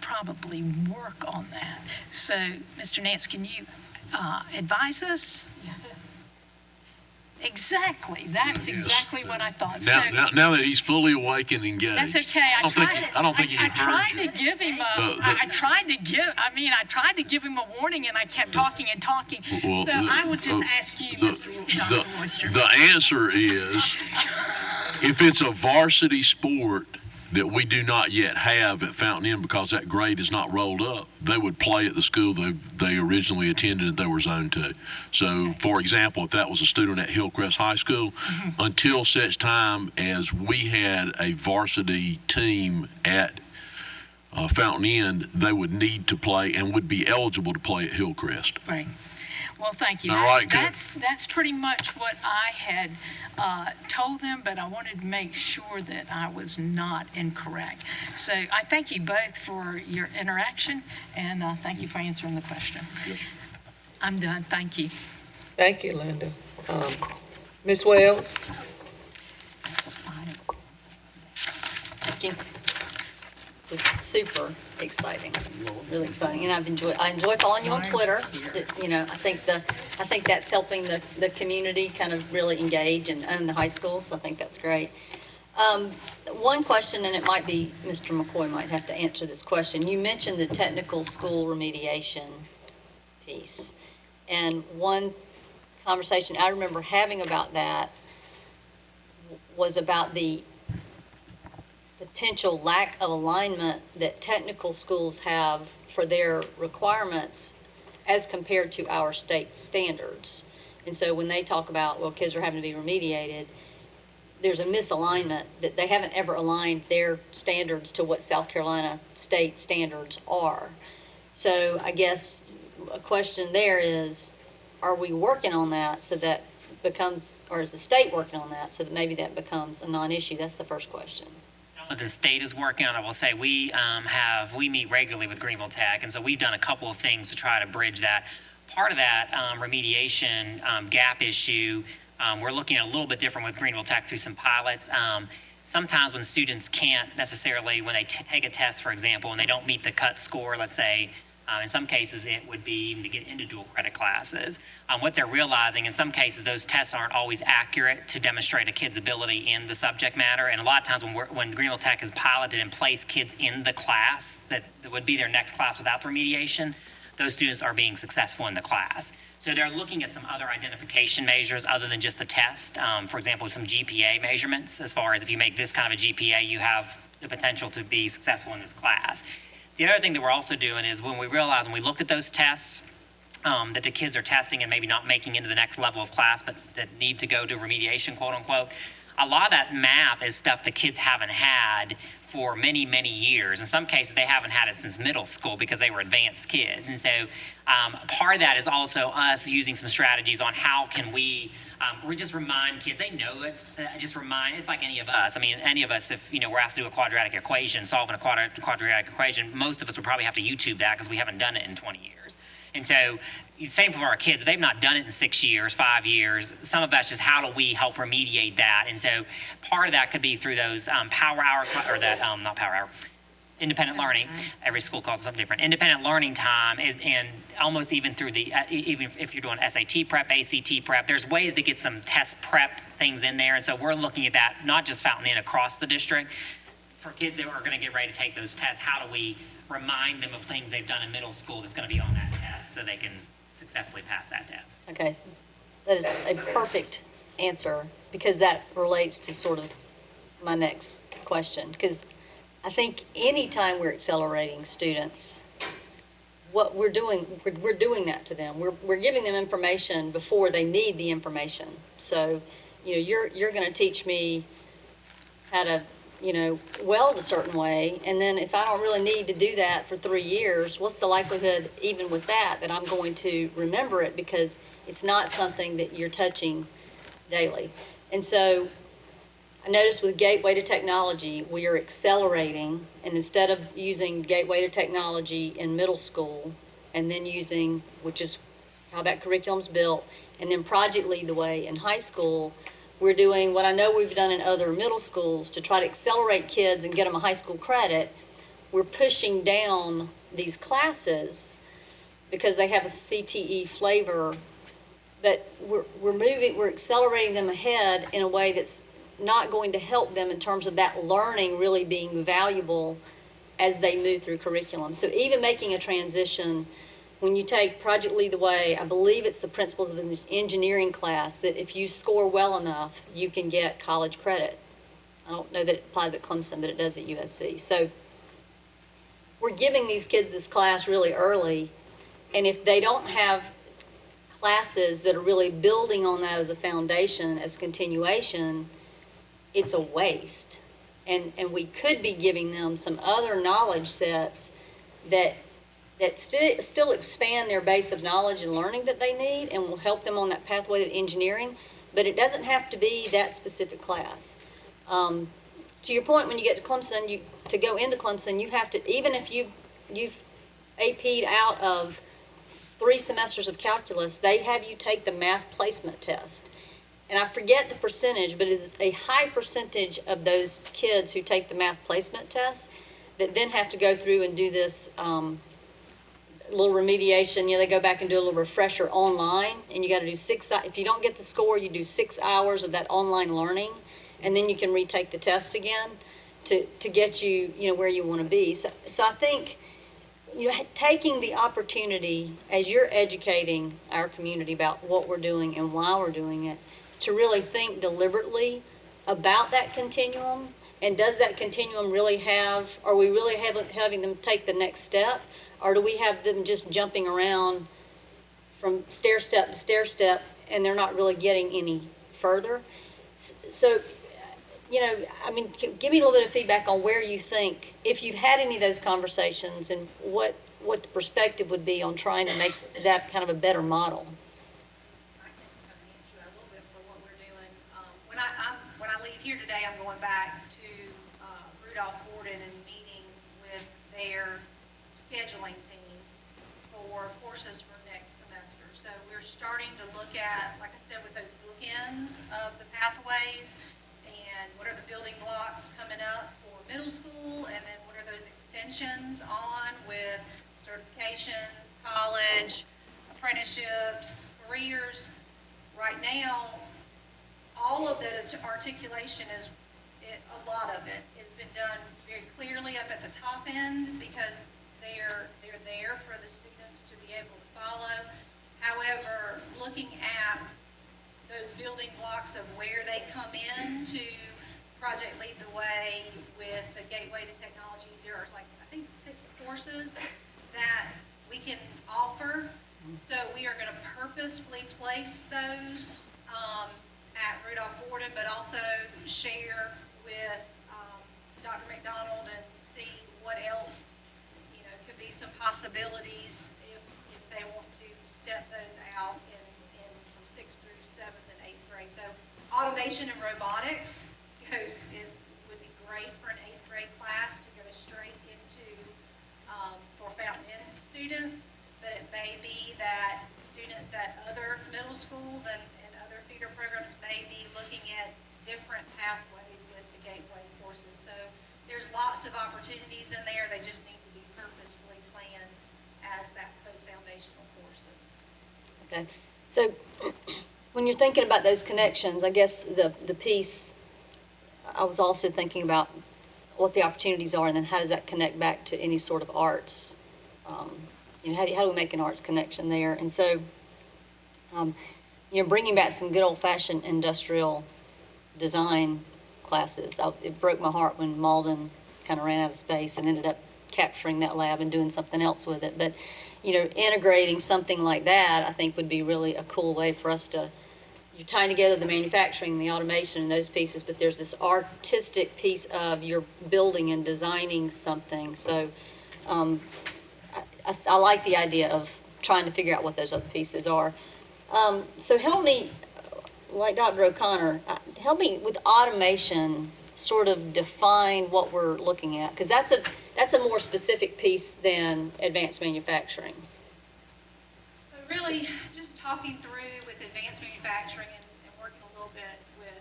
probably work on that. So, Mr. Nance, can you advise us? Exactly. That's exactly what I thought. Now that he's fully awake and engaged. That's okay. I tried to give him a warning, and I kept talking and talking. Well, so I would just ask you, Dr. Royster. The answer is, if it's a varsity sport that we do not yet have at Fountain Inn because that grade is not rolled up, they would play at the school they originally attended and they were zoned to. So, for example, if that was a student at Hillcrest High School, until such time as we had a varsity team at Fountain Inn, they would need to play and would be eligible to play at Hillcrest. Right. Well, thank you. All right, that's pretty much what I had told them, but I wanted to make sure that I was not incorrect. So I thank you both for your interaction, and thank you for answering the question. Yes. I'm done. Thank you. Thank you, Linda. Ms. Wells? Thank you. This is super exciting, really exciting, and I enjoy following you on Twitter. You know, I think that's helping the community kind of really engage and own the high school, so I think that's great. One question, and it might be, Mr. McCoy might have to answer this question. You mentioned the technical school remediation piece, and one conversation I remember having about that was about the potential lack of alignment that technical schools have for their requirements as compared to our state standards. And so when they talk about, well, kids are having to be remediated, there's a misalignment that they haven't ever aligned their standards to what South Carolina state standards are. So I guess a question there is, are we working on that so that becomes, or is the state working on that so that maybe that becomes a non-issue? That's the first question. The state is working on it. I will say we meet regularly with Greenville Tech, and so we've done a couple of things to try to bridge that. Part of that remediation gap issue, we're looking at a little bit different with Greenville Tech through some pilots. Sometimes when students can't necessarily, when they take a test, for example, and they don't meet the cut score, let's say, in some cases, it would be even to get into dual credit classes. What they're realizing, in some cases, those tests aren't always accurate to demonstrate a kid's ability in the subject matter. And a lot of times when Greenville Tech has piloted and placed kids in the class that would be their next class without the remediation, those students are being successful in the class. So they're looking at some other identification measures other than just a test. For example, some GPA measurements, as far as if you make this kind of a GPA, you have the potential to be successful in this class. The other thing that we're also doing is when we realize, when we look at those tests, that the kids are testing and maybe not making into the next level of class, but that need to go to remediation, quote unquote, a lot of that math is stuff the kids haven't had for many, many years. In some cases, they haven't had it since middle school because they were advanced kids. And so part of that is also us using some strategies on how can we just remind kids, they know it, it's like any of us. I mean, any of us, if, we're asked to do a quadratic equation, solving a quadratic equation, most of us would probably have to YouTube that because we haven't done it in 20 years. And so, same for our kids. If they've not done it in 6 years, 5 years, some of that's just how do we help remediate that? And so, part of that could be through those power hour, or that, not power hour, independent learning. Every school calls it something different. Independent learning time is, and almost even through the, even if you're doing SAT prep, ACT prep, there's ways to get some test prep things in there. And so, we're looking at that, not just Fountain Inn, across the district. For kids that are going to get ready to take those tests, how do we remind them of things they've done in middle school that's going to be on that test so they can successfully pass that test? Okay, that is a perfect answer because that relates to sort of my next question. Because I think anytime we're accelerating students, what we're doing that to them. We're giving them information before they need the information. So, you're going to teach me how to weld a certain way, and then if I don't really need to do that for 3 years, what's the likelihood, even with that I'm going to remember it because it's not something that you're touching daily. And so I noticed with Gateway to Technology, we are accelerating, and instead of using Gateway to Technology in middle school, and then using, which is how that curriculum's built, and then Project Lead the Way in high school, we're doing what I know we've done in other middle schools to try to accelerate kids and get them a high school credit. We're pushing down these classes because they have a CTE flavor, but we're accelerating them ahead in a way that's not going to help them in terms of that learning really being valuable as they move through curriculum. So even making a transition, when you take Project Lead the Way, I believe it's the Principles of Engineering class, that if you score well enough, you can get college credit. I don't know that it applies at Clemson, but it does at USC. So we're giving these kids this class really early, and if they don't have classes that are really building on that as a foundation, as a continuation, it's a waste. And we could be giving them some other knowledge sets that still expand their base of knowledge and learning that they need and will help them on that pathway to engineering, but it doesn't have to be that specific class. To your point, when you get to Clemson, to go into Clemson, you have to, even if you've AP'd out of 3 semesters of calculus, they have you take the math placement test. And I forget the percentage, but it is a high percentage of those kids who take the math placement test that then have to go through and do this little remediation. They go back and do a little refresher online, and you got to do if you don't get the score, you do 6 hours of that online learning, and then you can retake the test again to get you, where you want to be. So I think, taking the opportunity as you're educating our community about what we're doing and why we're doing it, to really think deliberately about that continuum. And does that continuum really are we really having them take the next step? Or do we have them just jumping around from stair step to stair step and they're not really getting any further? So, give me a little bit of feedback on where you think, if you've had any of those conversations, and what the perspective would be on trying to make that kind of a better model. I can kind of answer that a little bit for what we're doing. When I leave here today, I'm going back to Rudolph Gordon and meeting with their scheduling team for courses for next semester. So we're starting to look at, like I said, with those bookends of the pathways, and what are the building blocks coming up for middle school, and then what are those extensions on with certifications, college, apprenticeships, careers. Right now, all of that articulation a lot of it has been done very clearly up at the top end, because they're there for the students to be able to follow. However, looking at those building blocks of where they come in to Project Lead the Way with the Gateway to Technology, there are I think 6 courses that we can offer. So we are going to purposefully place those at Rudolph Gordon, but also share with Dr. McDonald and see what else, could be some possibilities if they want to step those out from 6th through 7th and 8th grade. So automation and robotics would be great for an 8th grade class to go straight into for Fountain Inn students, but it may be that students at other middle schools and other feeder programs may be looking at different pathways with the Gateway courses. So there's lots of opportunities in there. They just need to be purposefully planned as those foundational courses. Okay. So when you're thinking about those connections, I guess the piece, I was also thinking about what the opportunities are, and then how does that connect back to any sort of arts? How do we make an arts connection there? And so, bringing back some good old-fashioned industrial design classes. It broke my heart when Malden kind of ran out of space and ended up capturing that lab and doing something else with it. But, integrating something like that, I think, would be really a cool way for us to, you're tying together the manufacturing, the automation, and those pieces, but there's this artistic piece of you're building and designing something. So I like the idea of trying to figure out what those other pieces are. So help me, like Dr. O'Connor, help me with automation, sort of define what we're looking at, because that's a more specific piece than advanced manufacturing. So really, just talking through with advanced manufacturing and working a little bit with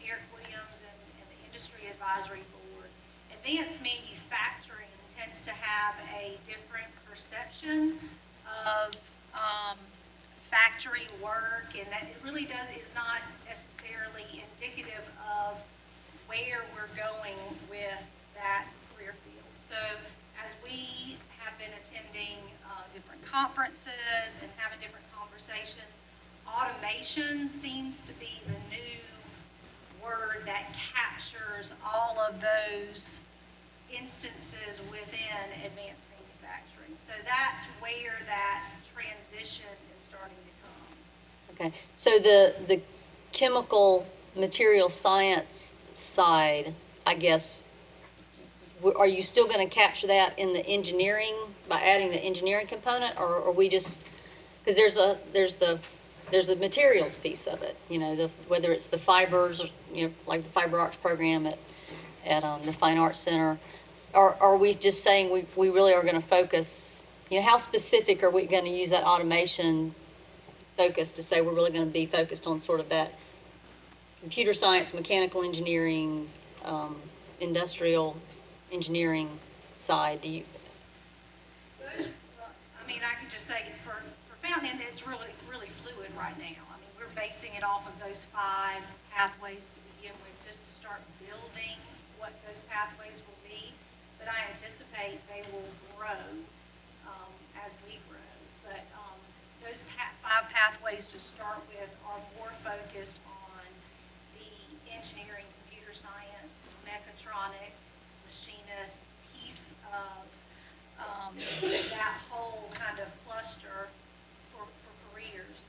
Eric Williams and the Industry Advisory Board. Advanced manufacturing tends to have a different perception of factory work, and that it really is not necessarily indicative of where we're going with that career field. So as we have been attending different conferences and having different conversations, automation seems to be the new word that captures all of those instances within advanced manufacturing. So that's where that transition is starting to come. Okay, so the chemical material science side, I guess, are you still going to capture that in the engineering by adding the engineering component, or are we just, because there's the materials piece of it, whether it's the fibers, like the Fiber Arts program at the Fine Arts Center, or are we just saying we really are going to focus how specific are we going to use that automation focus to say we're really going to be focused on sort of that computer science, mechanical engineering, industrial engineering side? Do you? I mean, I could just say for Fountain Inn, it's really, really fluid right now. I mean, we're basing it off of those 5 pathways to begin with, just to start building what those pathways will be. But I anticipate they will grow as we grow. But those 5 pathways to start with are more focused on the engineering, computer science, mechatronics, machinist piece of that whole kind of cluster for careers.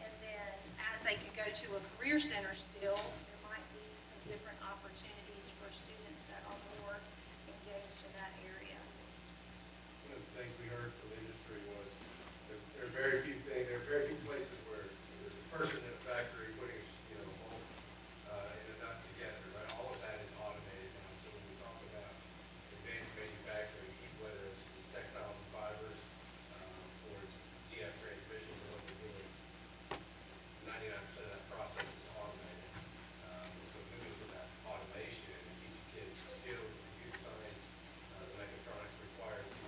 And then as they could go to a career center still, there might be some different opportunities for students that are more engaged in that area. One of the things we heard from the industry was there are very few places where there's a person in a factory putting a bolt and a nut together, right? All of that is automated now. So when we talk about advanced manufacturing, whether it's textiles and fibers or it's CF transmissions or what they're doing, 99% of that process is automated. So moving to that automation and teaching kids skills, computer science, the mechatronics required to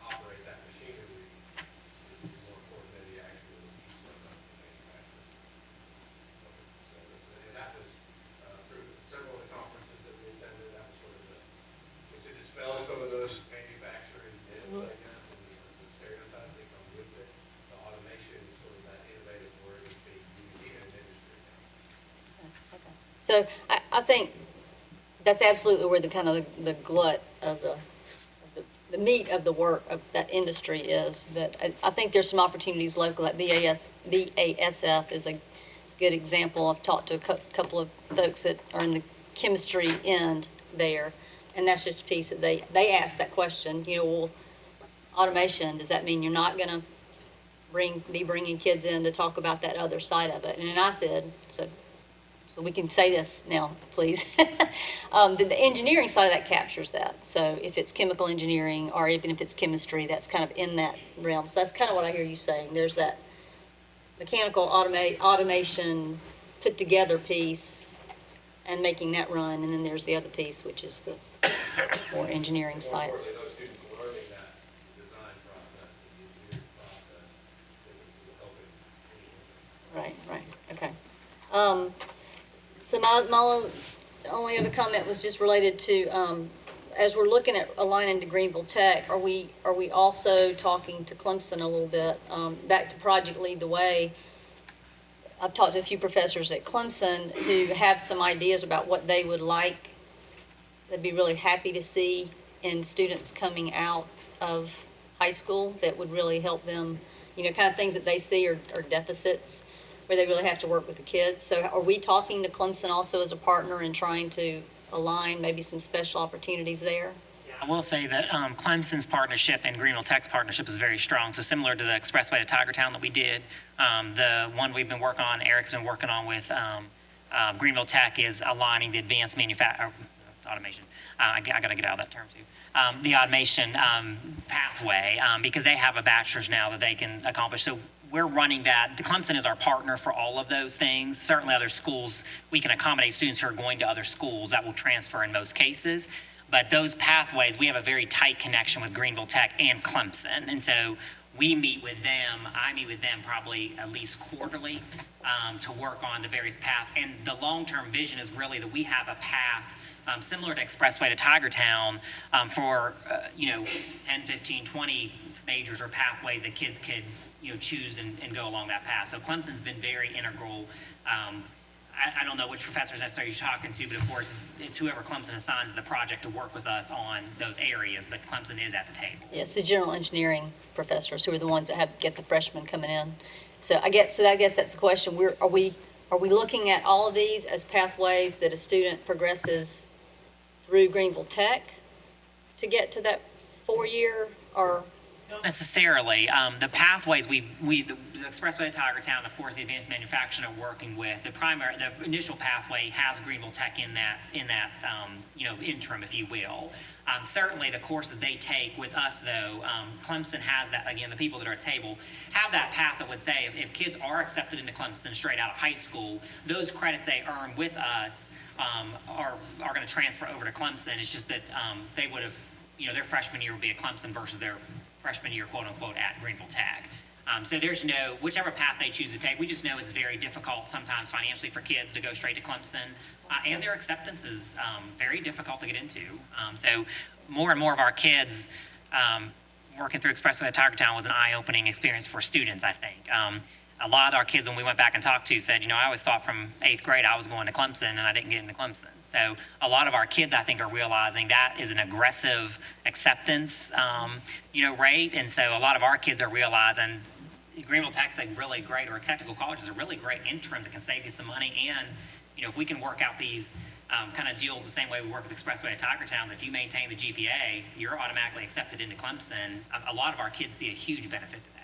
operate that machinery is more important than the actual teach them how to manufacture. And that was through several of the conferences that we attended. That was sort of to dispel some of those manufacturing myths, I guess, and the stereotypes that come with it. The automation is sort of that innovative word that's being used even in industry now. So I think that's absolutely where the kind of the glut of the meat of the work of that industry is. But I think there's some opportunities local. That BASF is a good example. I've talked to a couple of folks that are in the chemistry end there, and that's just a piece that they asked that question. Well, automation, does that mean you're not going to be bringing kids in to talk about that other side of it? And then I said, so we can say this now, please. The engineering side of that captures that. So if it's chemical engineering or even if it's chemistry, that's kind of in that realm. So that's kind of what I hear you saying. There's that mechanical automation put together piece and making that run. And then there's the other piece, which is the more engineering sites. Those students learning that design process, the engineering process, will help Right, okay. So my only other comment was just related to, as we're looking at aligning to Greenville Tech, are we also talking to Clemson a little bit? Back to Project Lead the Way, I've talked to a few professors at Clemson who have some ideas about what they would like, they'd be really happy to see in students coming out of high school that would really help them, kind of things that they see are deficits where they really have to work with the kids. So are we talking to Clemson also as a partner and trying to align maybe some special opportunities there? I will say that Clemson's partnership and Greenville Tech's partnership is very strong. So similar to the Expressway to Tigertown that we did, the one we've been working on, Eric's been working on with Greenville Tech is aligning the advanced automation. I got to get out of that term too. The automation pathway, because they have a bachelor's now that they can accomplish. So we're running that. The Clemson is our partner for all of those things. Certainly other schools, we can accommodate students who are going to other schools. That will transfer in most cases. But those pathways, we have a very tight connection with Greenville Tech and Clemson. And so we meet with them, I meet with them probably at least quarterly to work on the various paths. And the long-term vision is really that we have a path similar to Expressway to Tigertown for, 10, 15, 20 majors or pathways that kids could, choose and go along that path. So Clemson's been very integral. I don't know which professors necessarily you're talking to, but of course, it's whoever Clemson assigns the project to work with us on those areas, but Clemson is at the table. Yes, the general engineering professors who are the ones that get the freshmen coming in. So I guess that's the question. Are we looking at all of these as pathways that a student progresses through Greenville Tech to get to that 4-year, or Not necessarily. The pathways, the Expressway to Tigertown, of course, the advanced manufacturing are working with. The initial pathway has Greenville Tech in that interim, if you will. Certainly, the courses they take with us, though, Clemson has that, again, the people that are at table have that path that would say if kids are accepted into Clemson straight out of high school, those credits they earn with us are going to transfer over to Clemson. It's just that they would have, their freshman year would be at Clemson versus their freshman year, quote unquote, at Greenville Tech. So there's whichever path they choose to take, we just know it's very difficult sometimes financially for kids to go straight to Clemson. And their acceptance is very difficult to get into. So more and more of our kids working through Expressway at Tigertown was an eye-opening experience for students, I think. A lot of our kids, when we went back and talked to, said, I always thought from 8th grade I was going to Clemson, and I didn't get into Clemson. So a lot of our kids, I think, are realizing that is an aggressive acceptance, rate. And so a lot of our kids are realizing Greenville Tech's a really great, or technical college is a really great interim that can save you some money. And, if we can work out these kind of deals the same way we work with Expressway at Tigertown, that if you maintain the GPA, you're automatically accepted into Clemson. A lot of our kids see a huge benefit to that.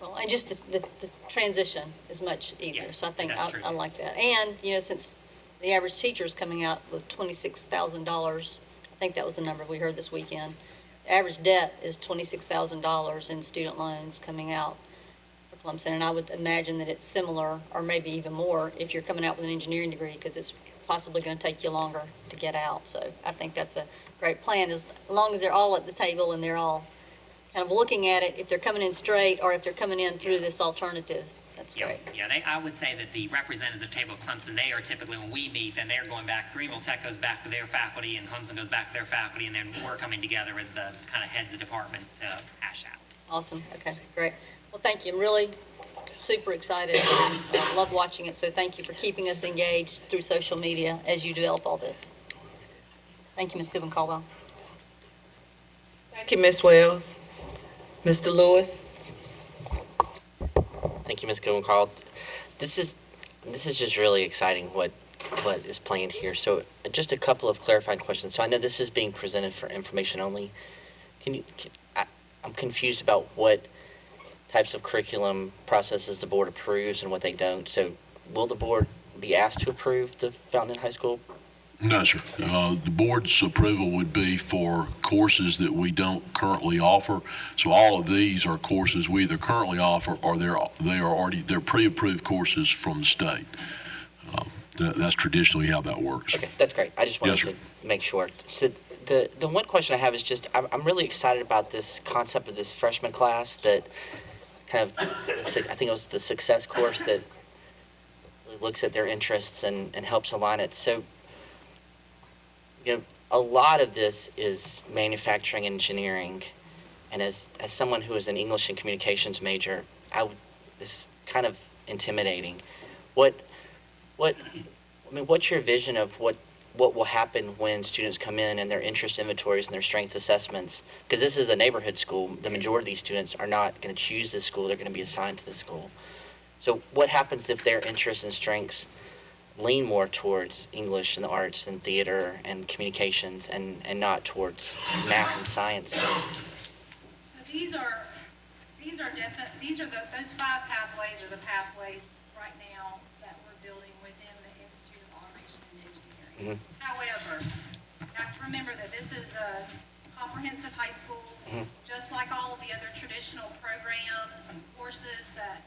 Well, and just the transition is much easier, Yes, so I think that's true. I like that. And, since the average teacher is coming out with $26,000, I think that was the number we heard this weekend. The average debt is $26,000 in student loans coming out for Clemson, and I would imagine that it's similar, or maybe even more, if you're coming out with an engineering degree, because it's possibly going to take you longer to get out. So I think that's a great plan, as long as they're all at the table and they're all kind of looking at it, if they're coming in straight or if they're coming in through this alternative. That's great. Yeah, I would say that the representatives at table of Clemson, they are typically, when we meet, then they're going back, Greenville Tech goes back to their faculty, and Clemson goes back to their faculty, and then we're coming together as the kind of heads of departments to hash out. Awesome. Okay, great. Well, thank you. I'm really super excited and love watching it. So thank you for keeping us engaged through social media as you develop all this. Thank you, Ms. Goodwin-Caldwell. Thank you, Ms. Wells. Mr. Lewis? Thank you, Ms. Goodwin-Carl. This is just really exciting what is planned here. So just a couple of clarifying questions. So I know this is being presented for information only. I'm confused about what types of curriculum processes the board approves and what they don't. So will the board be asked to approve the Fountain High School? No, sir. The board's approval would be for courses that we don't currently offer. So all of these are courses we either currently offer or they're pre-approved courses from the state. That's traditionally how that works. Okay, that's great. I just wanted to make sure. So the one question I have is just I'm really excited about this concept of this freshman class that kind of, I think it was the success course that looks at their interests and helps align it. So a lot of this is manufacturing engineering, and as someone who is an English and communications major, this is kind of intimidating. What's your vision of what will happen when students come in and their interest inventories and their strengths assessments? Because this is a neighborhood school. The majority of these students are not going to choose this school. They're going to be assigned to this school. So what happens if their interests and strengths lean more towards English and the arts and theater and communications and not towards math and science? So those 5 pathways are the pathways right now that we're building within the Institute of Automation and Engineering. Mm-hmm. However, you have to remember that this is a comprehensive high school, just like all of the other traditional programs and courses that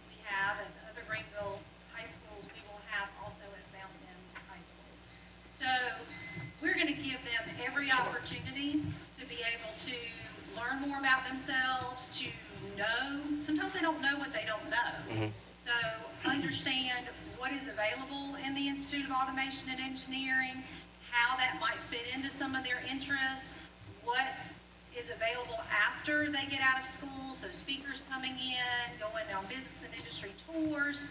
we have at other Greenville high schools, we will have also at Fountain High School. So we're going to give them every opportunity to be able to learn more about themselves, to know. Sometimes they don't know what they don't know. So understand what is available in the Institute of Automation and Engineering, how that might fit into some of their interests, what is available after they get out of school, so speakers coming in, going on business and industry tours,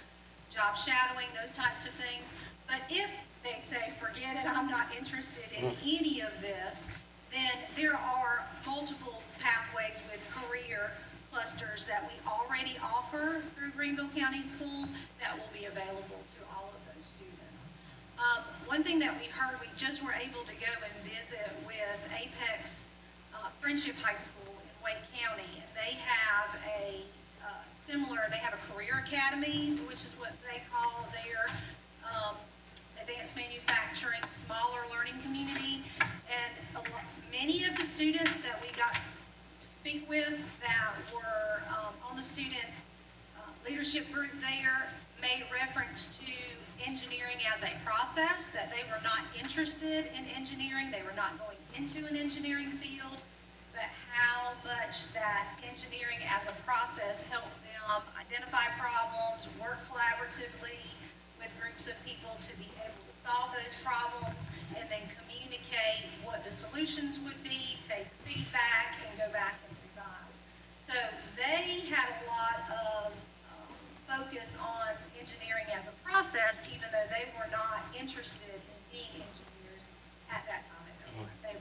job shadowing, those types of things. But if they say, forget it, I'm not interested in any of this, then there are multiple pathways with career clusters that we already offer through Greenville County Schools that will be available to all of those students. One thing that we heard, we just were able to go and visit with Apex Friendship High School in Wake County. They have a they have a career academy, which is what they call their advanced manufacturing, smaller learning community. And many of the students that we got to speak with that were on the student leadership group there made reference to engineering as a process, that they were not interested in engineering, they were not going into an engineering field, but how much that engineering as a process helped them identify problems, work collaboratively with groups of people to be able to solve those problems, and then communicate what the solutions would be, take feedback, and go back and revise. So they had a lot of focus on engineering as a process, even though they were not interested in being engineers at that time in their life.